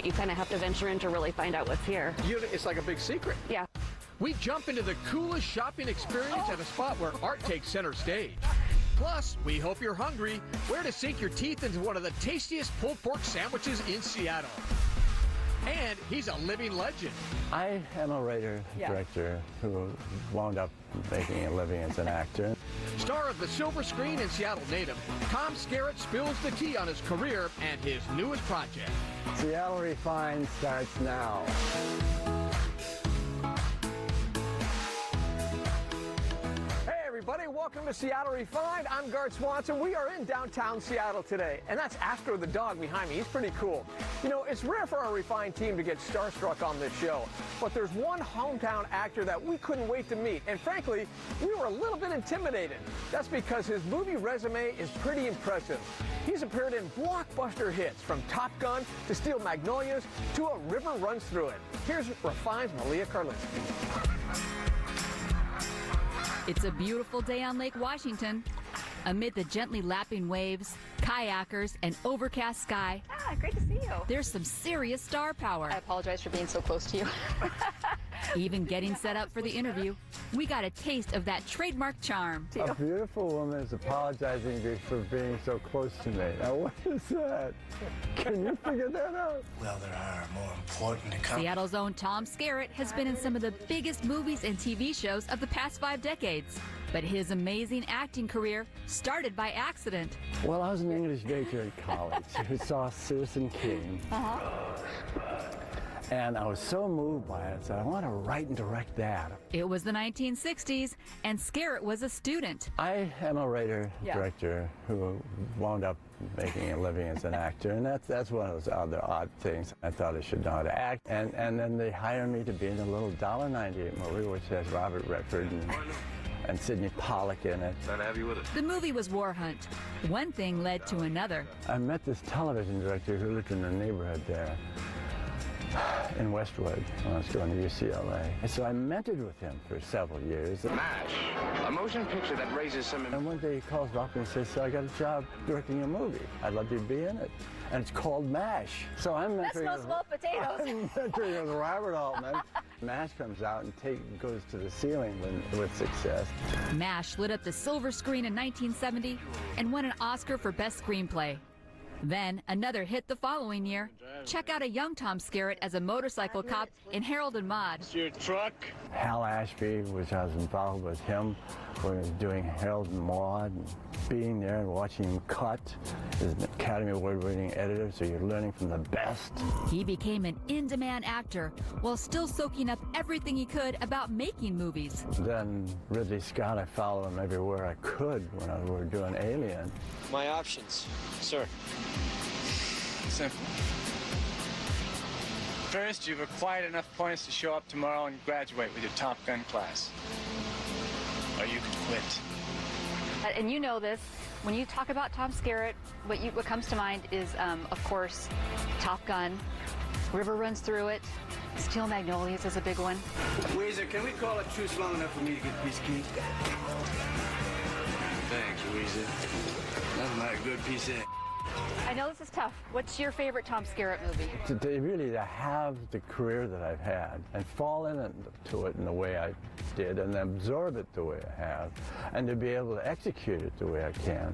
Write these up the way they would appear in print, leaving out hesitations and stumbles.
You kind of have to venture in to really find out what's here. It's like a big secret. Yeah. We jump into the coolest shopping experience at a spot where art takes center stage. Plus, we hope you're hungry, where to sink your teeth into one of the tastiest pulled pork sandwiches in Seattle. And he's a living legend. I am a writer-director who wound up making a living as an actor. Star of the silver screen and Seattle native, Tom Skerritt spills the tea on his career and his newest project. Seattle Refined starts now. Everybody, welcome to Seattle Refined. I'm Gart Swanson. We are in downtown Seattle today, and that's Astro the dog behind me. He's pretty cool. You know, it's rare for our Refined team to get starstruck on this show, but there's one hometown actor that we couldn't wait to meet, and frankly, we were a little bit intimidated. That's because his movie resume is pretty impressive. He's appeared in blockbuster hits, from Top Gun to Steel Magnolias to A River Runs Through It. Here's Refined's Malia Karlinski. It's a beautiful day on Lake Washington. Amid the gently lapping waves, kayakers, and overcast sky, Great to see you. there's some serious star power. I apologize for being so close to you. Even getting set up for the interview, we got a taste of that trademark charm. A beautiful woman is apologizing for being so close to me. Now, what is that? Can you figure that out? Well, there are more important accomplishments. Seattle's own Tom Skerritt has been in some of the biggest movies and TV shows of the past 5 decades. But his amazing acting career started by accident. Well, I was an English major in college who saw Citizen King. And I was so moved by it, so I want to write and direct that. It was the 1960s, and Skerritt was a student. I am a writer-director who wound up making a living as an actor, and that's one of those other odd things. I thought I should know how to act, and then they hired me to be in a little $1.98 movie, which has Robert Redford and Sidney Pollack in it. Glad to have you with us. The movie was War Hunt. One thing led to another. I met this television director who lived in the neighborhood there in Westwood when I was going to UCLA. And so I mentored with him for several years. MASH, a motion picture that raises some... And one day he calls up and says, so I got a job directing a movie. I'd love you to be in it. And it's called MASH. So I'm mentoring... That smells well potatoes. I'm mentoring with Robert Altman. MASH comes out and goes to the ceiling with success. MASH lit up the silver screen in 1970 and won an Oscar for Best Screenplay. Then another hit the following year. Check out a young Tom Skerritt as a motorcycle cop in Harold and Maude. It's your truck. Hal Ashby, which I was involved with him when he was doing Harold and Maude, and being there and watching him cut. He's an Academy Award-winning editor, so you're learning from the best. He became an in-demand actor while still soaking up everything he could about making movies. Then Ridley Scott, I followed him everywhere I could when we were doing Alien. My options, sir. Simple. First, you've acquired enough points to show up tomorrow and graduate with your Top Gun class. Or you could quit. And you know this, when you talk about Tom Skerritt, what comes to mind is, of course, Top Gun, River Runs Through It, Steel Magnolias is a big one. Weezer, can we call a truce long enough for me to get a piece of cake? Thanks, Weezer. That's not a good piece of... I know this is tough. What's your favorite Tom Skerritt movie? To have the career that I've had and fall into it in the way I did and absorb it the way I have and to be able to execute it the way I can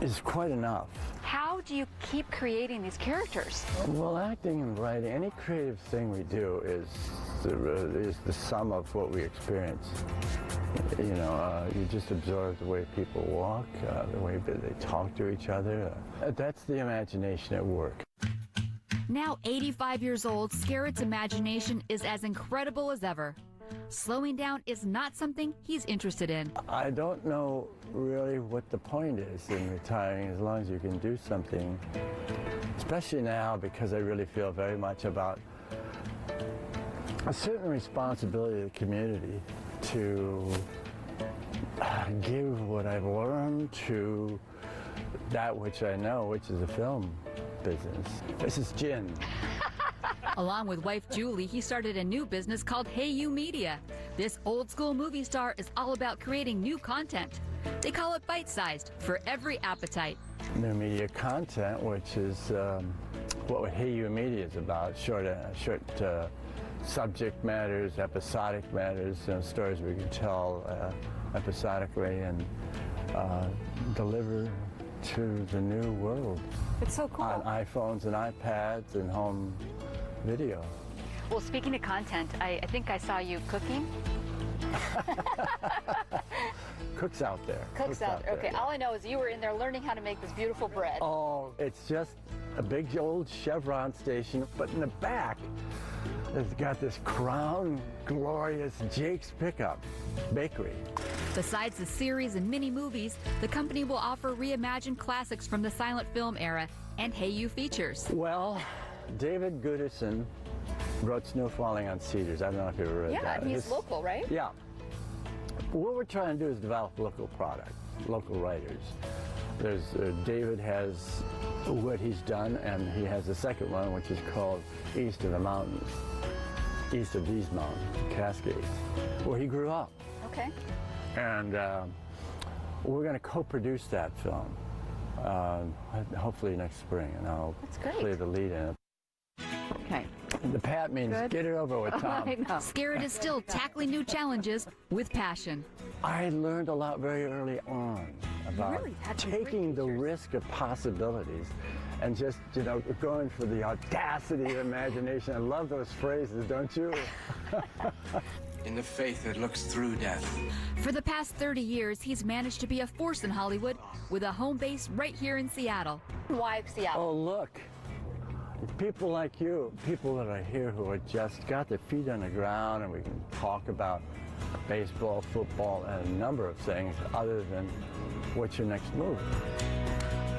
is quite enough. How do you keep creating these characters? Well, acting and writing, any creative thing we do is the sum of what we experience. You know, you just absorb the way people walk, the way they talk to each other. That's the imagination at work. Now 85 years old, Skerritt's imagination is as incredible as ever. Slowing down is not something he's interested in. I don't know really what the point is in retiring, as long as you can do something, especially now because I really feel very much about a certain responsibility to the community to give what I've learned to that which I know, which is the film business. This is gin. Along with wife Julie, he started a new business called Hey You Media. This old school movie star is all about creating new content. They call it bite-sized, for every appetite. New media content, which is what Hey You Media is about, short subject matters, episodic matters, stories we can tell episodically and deliver to the new world. It's so cool. On iPhones and iPads and home video. Well, speaking of content, I think I saw you cooking. Cooks out there. Cooks out there. Okay, yeah. all I know is you were in there learning how to make this beautiful bread. Oh, it's just a big old Chevron station, but in the back, it's got this crown glorious Jake's Pickup Bakery. Besides the series and mini movies, the company will offer reimagined classics from the silent film era and Hey You features. Well, David Gooderson wrote Snow Falling on Cedars. I don't know if you ever read that. Yeah, he's local, right? Yeah. What we're trying to do is develop local product, local writers. There's David has what he's done, and he has the second one, which is called East of the Mountains, East of these mountains, Cascades, where he grew up. Okay. And we're going to co-produce that film, hopefully next spring, and I'll play the lead in it. Okay. The pat means get it over with, Tom. I know. Skerritt is still tackling new challenges with passion. I learned a lot very early on about taking the risk of possibilities and just, going for the audacity of imagination. I love those phrases, don't you? In the faith that looks through death. For the past 30 years, he's managed to be a force in Hollywood with a home base right here in Seattle. Why Seattle? Oh, look. People like you, people that are here who are just got their feet on the ground, and we can talk about baseball, football, and a number of things other than what's your next move.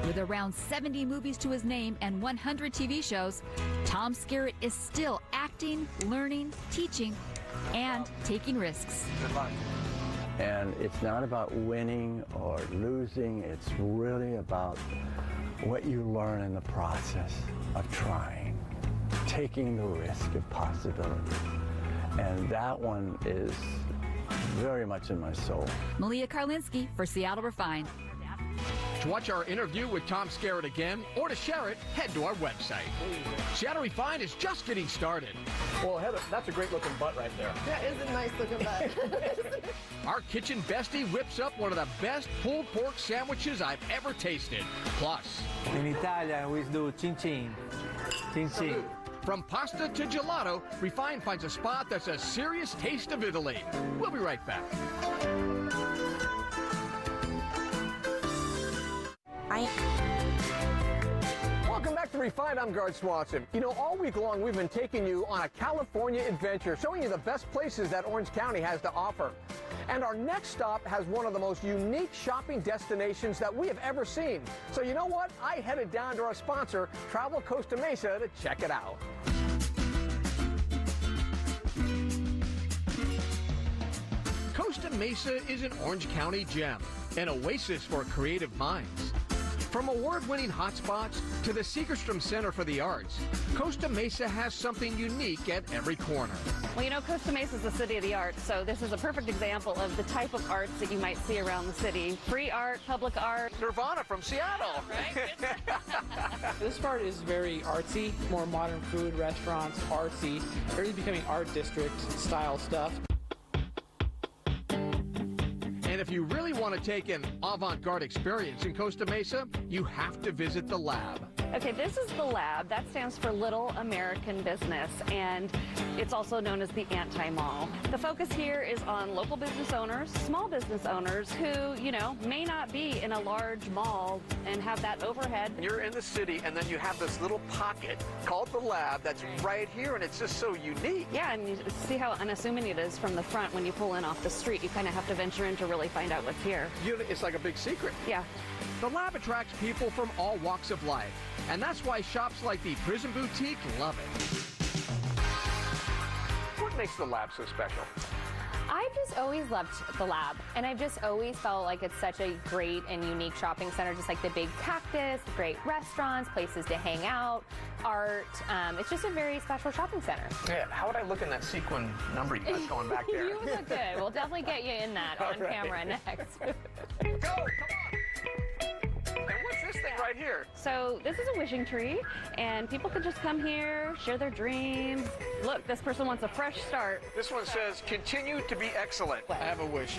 With around 70 movies to his name and 100 TV shows, Tom Skerritt is still acting, learning, teaching, and taking risks. Good luck. And it's not about winning or losing, it's really about what you learn in the process of trying, taking the risk of possibility. And that one is very much in my soul. Malia Karlinski for Seattle Refined. To watch our interview with Tom Skerritt again or to share it, head to our website. Seattle Refined is just getting started. Well, Heather, that's a great looking butt right there. That is a nice looking butt. Our kitchen bestie whips up one of the best pulled pork sandwiches I've ever tasted. Plus, in Italia, we do cin cin. Cin cin. From pasta to gelato, Refined finds a spot that's a serious taste of Italy. We'll be right back. Welcome back to Refined. I'm Garth Swanson. All week long we've been taking you on a California adventure, showing you the best places that Orange County has to offer. And our next stop has one of the most unique shopping destinations that we have ever seen. So you know what? I headed down to our sponsor, Travel Costa Mesa, to check it out. Costa Mesa is an Orange County gem, an oasis for creative minds. From award-winning hotspots to the Segerstrom Center for the Arts, Costa Mesa has something unique at every corner. Well, Costa Mesa is the city of the arts, so this is a perfect example of the type of arts that you might see around the city. Free art, public art. Nirvana from Seattle. Right? This part is very artsy, more modern food, restaurants, artsy. Really becoming art district style stuff. And if you really want to take an avant-garde experience in Costa Mesa, you have to visit the Lab. Okay, this is the Lab. That stands for Little American Business, and it's also known as the Anti-Mall. The focus here is on local business owners, small business owners who, may not be in a large mall and have that overhead. You're in the city, and then you have this little pocket called the Lab that's right here, and it's just so unique. Yeah, and you see how unassuming it is from the front when you pull in off the street. You kind of have to venture in to really find out what's here. It's like a big secret. Yeah. The Lab attracts people from all walks of life, and that's why shops like the Prison Boutique love it. What makes the Lab so special? I've just always loved the Lab, and I've just always felt like it's such a great and unique shopping center, just like the big cactus, great restaurants, places to hang out, art. It's just a very special shopping center. Yeah, how would I look in that sequin number you got going back there? You look good. We'll definitely get you in that on camera next. Go, come on. And what's this thing right right here. So this is a wishing tree, and people can just come here, share their dreams. Look, this person wants a fresh start. This one says, continue to be excellent. I have a wish.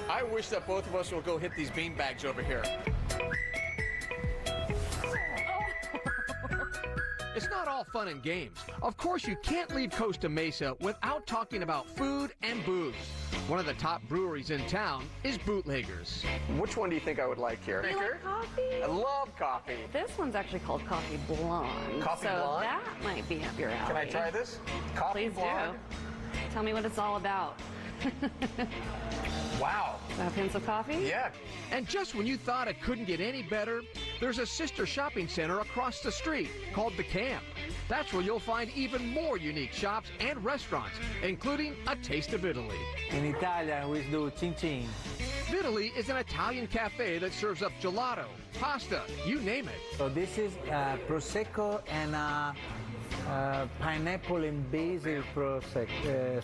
I wish that both of us will go hit these bean bags over here. It's not all fun and games. Of course, you can't leave Costa Mesa without talking about food and booze. One of the top breweries in town is Bootleggers. Which one do you think I would like here? You like coffee? I love coffee. This one's actually called Coffee Blonde. Coffee so Blonde? that might be up your alley. Can I try this? Coffee Please Blonde? do. Tell me what it's all about. Wow. Does that have hints of coffee? Yeah. And just when you thought it couldn't get any better, there's a sister shopping center across the street called The Camp. That's where you'll find even more unique shops and restaurants, including a taste of Italy. In Italian, we do chin chin. Vitaly is an Italian cafe that serves up gelato, pasta, you name it. So this is prosecco and pineapple and basil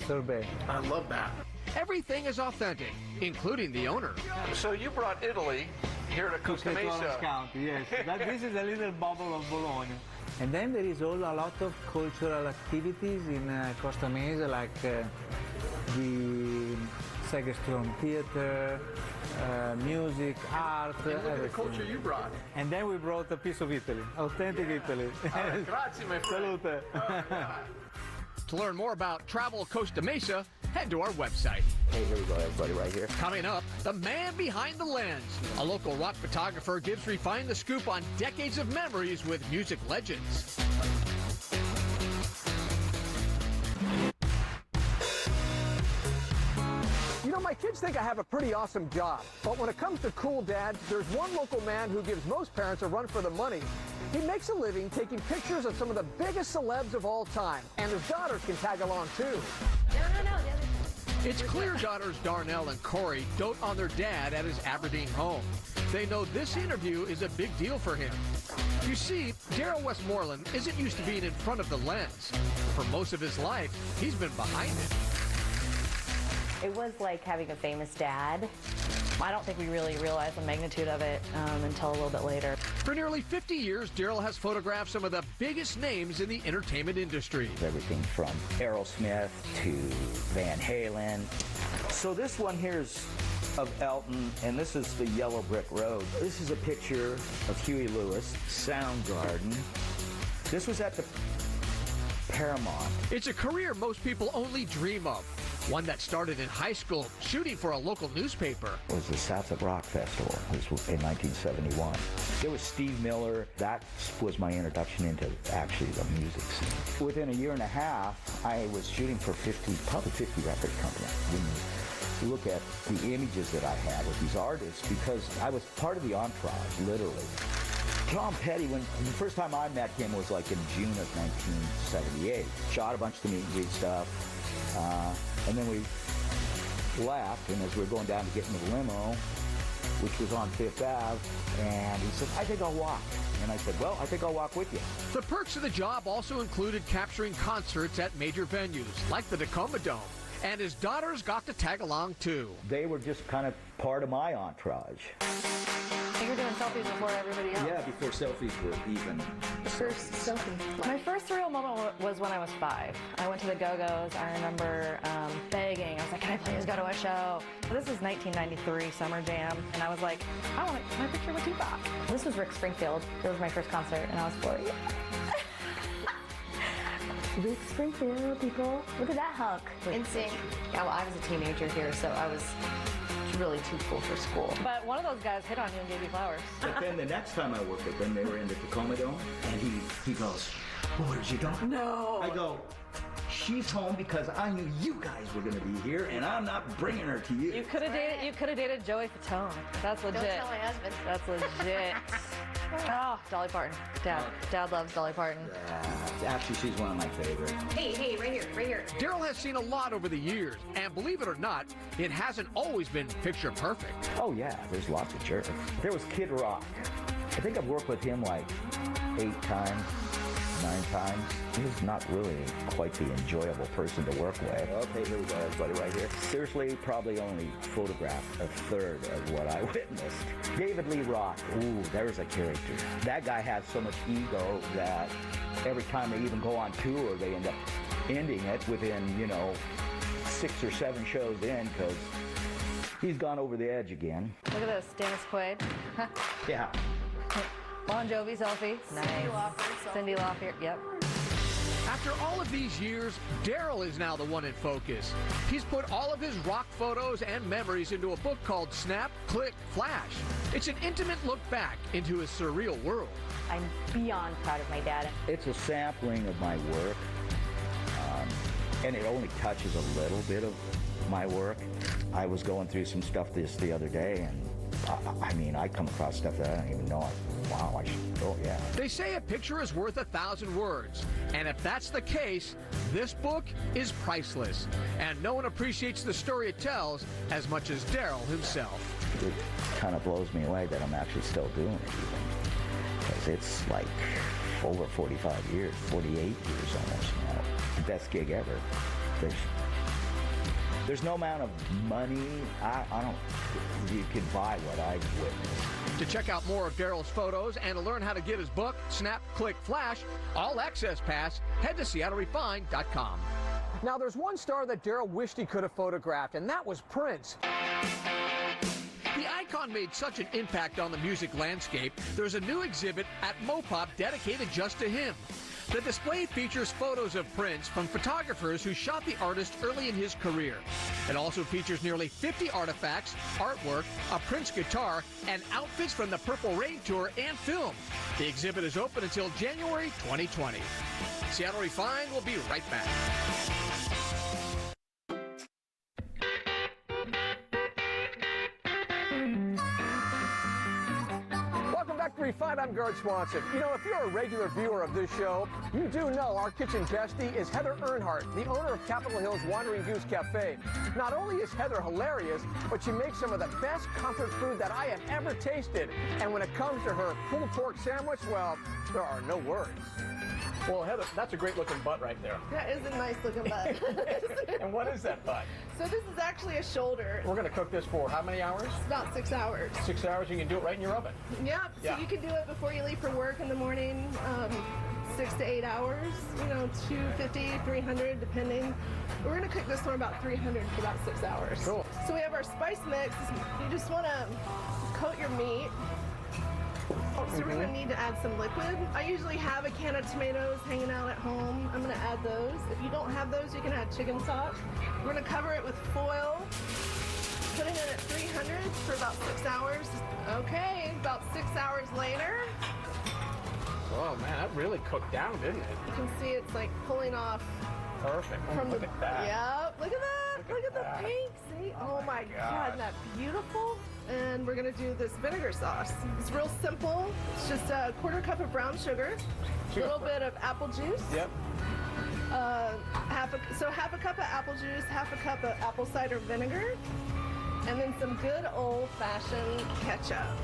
sorbet. I love that. Everything is authentic, including the owner. So you brought Italy here to Costa Mesa. County, yes. This is a little bubble of Bologna. And then there is a lot of cultural activities in Costa Mesa, like the Skerritt Theater, music, art, And look at the everything. culture you brought. And then we brought a piece of Italy, authentic Italy. Grazie, my friend. Salute. To learn more about Travel Costa Mesa, head to our website. Hey, here we go, everybody, right here. Coming up, the man behind the lens. A local rock photographer gives Refined the scoop on decades of memories with music legends. You know, my kids think I have a pretty awesome job, but when it comes to cool dads, there's one local man who gives most parents a run for the money. He makes a living taking pictures of some of the biggest celebs of all time, and his daughters can tag along too. No. It's clear daughters Darnell and Corey dote on their dad at his Aberdeen home. They know this interview is a big deal for him. You see, Daryl Westmoreland isn't used to being in front of the lens. For most of his life, he's been behind it. It was like having a famous dad. I don't think we really realized the magnitude of it until a little bit later. For nearly 50 years, Daryl has photographed some of the biggest names in the entertainment industry. Everything from Aerosmith to Van Halen. So this one here is of Elton, and this is the Yellow Brick Road. This is a picture of Huey Lewis, Soundgarden. This was at the Paramount. It's a career most people only dream of. One that started in high school, shooting for a local newspaper. It was the South Rock Festival. It was in 1971. There was Steve Miller. That was my introduction into actually the music scene. Within a year and a half, I was shooting for probably 50 record companies. When you look at the images that I had with these artists, because I was part of the entourage, literally. Tom Petty, when the first time I met him was like in June of 1978. Shot a bunch of the meet and greet stuff. And then we left, and as we were going down to get in the limo, which was on Fifth Ave, and he said, I think I'll walk. And I said, well, I think I'll walk with you. The perks of the job also included capturing concerts at major venues, like the Tacoma Dome. And his daughters got to tag along, too. They were just kind of part of my entourage. You were doing selfies before everybody else. Yeah, before selfies were even. The first selfie. My first real moment was when I was 5. I went to the Go-Go's. I remember begging. I was like, can I please go to a show? This is 1993 Summer Jam. And I was like, I want my picture with Tupac. This was Rick Springfield. It was my first concert, and I was 4. Rick Springfield, people. Look at that hunk. Insane. Yeah, well, I was a teenager here, so I was really too cool for school. But one of those guys hit on you and gave you flowers. But then the next time I worked with them, they were in the Tacoma Dome, and he goes, well, where's your daughter? No. I go, she's home because I knew you guys were going to be here, and I'm not bringing her to you. You could have dated Joey Fatone. That's legit. Don't tell my husband. That's legit. Oh, Dolly Parton. Dad loves Dolly Parton. Actually, she's one of my favorites. Hey, right here. Daryl has seen a lot over the years, and believe it or not, it hasn't always been picture perfect. Oh, yeah, there's lots of jerks. There was Kid Rock. I think I've worked with him like 8 times, 9 times. He was not really quite the enjoyable person to work with. Okay, here we go, everybody, right here. Seriously, probably only photographed a third of what I witnessed. David Lee Roth, ooh, there's a character. That guy has so much ego that every time they even go on tour, they end up ending it within, 6 or 7 shows in, because he's gone over the edge again. Look at this, Dennis Quaid. Yeah. Bon Jovi selfie. Nice. Cyndi Lauper, yep. After all of these years, Daryl is now the one in focus. He's put all of his rock photos and memories into a book called Snap, Click, Flash. It's an intimate look back into his surreal world. I'm beyond proud of my dad. It's a sampling of my work, and it only touches a little bit of my work. I was going through some stuff the other day, and I come across stuff that I don't even know. Wow, yeah. They say a picture is worth 1,000 words, and if that's the case, this book is priceless, and no one appreciates the story it tells as much as Daryl himself. It kind of blows me away that I'm actually still doing it, even, because it's like over 45 years, 48 years almost now. The best gig ever. There's no amount of money you can buy what I've witnessed. To check out more of Daryl's photos and to learn how to get his book, Snap, Click, Flash, all access pass, head to SeattleRefined.com. Now, there's one star that Daryl wished he could have photographed, and that was Prince. The icon made such an impact on the music landscape, there's a new exhibit at Mopop dedicated just to him. The display features photos of Prince from photographers who shot the artist early in his career. It also features nearly 50 artifacts, artwork, a Prince guitar, and outfits from the Purple Rain Tour and film. The exhibit is open until January 2020. Seattle Refined will be right back. Refined, I'm Gard Swanson. You know, if you're a regular viewer of this show, you do know our kitchen bestie is Heather Earnhardt, the owner of Capitol Hill's Wandering Goose Cafe. Not only is Heather hilarious, but she makes some of the best comfort food that I have ever tasted. And when it comes to her pulled pork sandwich, well, there are no words. Well, Heather, that's a great looking butt right there. That is a nice looking butt. And what is that butt? So this is actually a shoulder. We're going to cook this for how many hours? It's about 6 hours. 6 hours, you can do it right in your oven. Yep, so you can do it before you leave for work in the morning, 6 to 8 hours, 250, 300, depending. We're going to cook this one about 300 for about 6 hours. Cool. So we have our spice mix. You just want to coat your meat. So we're going to need to add some liquid. I usually have a can of tomatoes hanging out at home. I'm going to add those. If you don't have those, you can add chicken stock. We're going to cover it with foil, putting it at 300 for about 6 hours. Okay, about 6 hours later. Oh man, that really cooked down, didn't it? You can see it's like pulling off. Perfect. Look at that. Yep, look at that. Look at the pink. See? Oh my God, isn't that beautiful? And we're gonna do this vinegar sauce. It's real simple. It's just a 1/4 cup of brown sugar, a little bit of apple juice. Yep. Half a cup of apple juice, half a cup of apple cider vinegar, and then some good old-fashioned ketchup.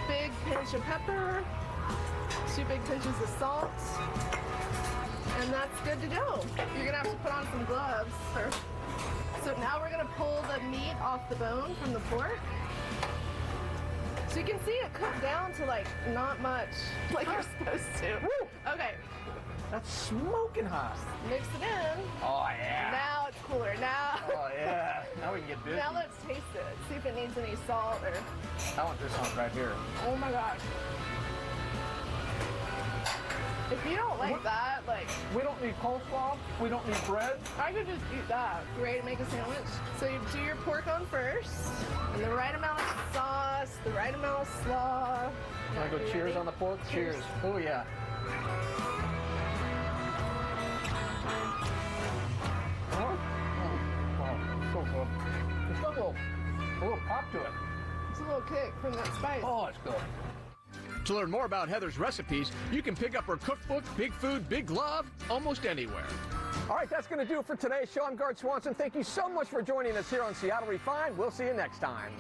Big pinch of pepper, 2 big pinches of salt, and that's good to go. You're gonna have to put on some gloves first. So now we're gonna pull the meat off the bone from the pork. So you can see it cooked down to like not much, like you're supposed to. Woo! Okay. That's smoking hot. Mix it in. Oh yeah. Now it's cooler. Now. Oh yeah. Now we can get busy. Now let's taste it. See if it needs any salt or. I want this one right here. Oh my gosh. If you don't like that, like... We don't need coleslaw. We don't need bread. I could just eat that. You ready to make a sandwich? So you do your pork on first, and the right amount of sauce, the right amount of slaw. Want to go cheers on the pork? Cheers. Oh, yeah. Oh, so good. It's got a little pop to it. It's a little kick from that spice. Oh, it's good. To learn more about Heather's recipes, you can pick up her cookbook, Big Food, Big Love, almost anywhere. All right, that's going to do it for today's show. I'm Gard Swanson. Thank you so much for joining us here on Seattle Refined. We'll see you next time.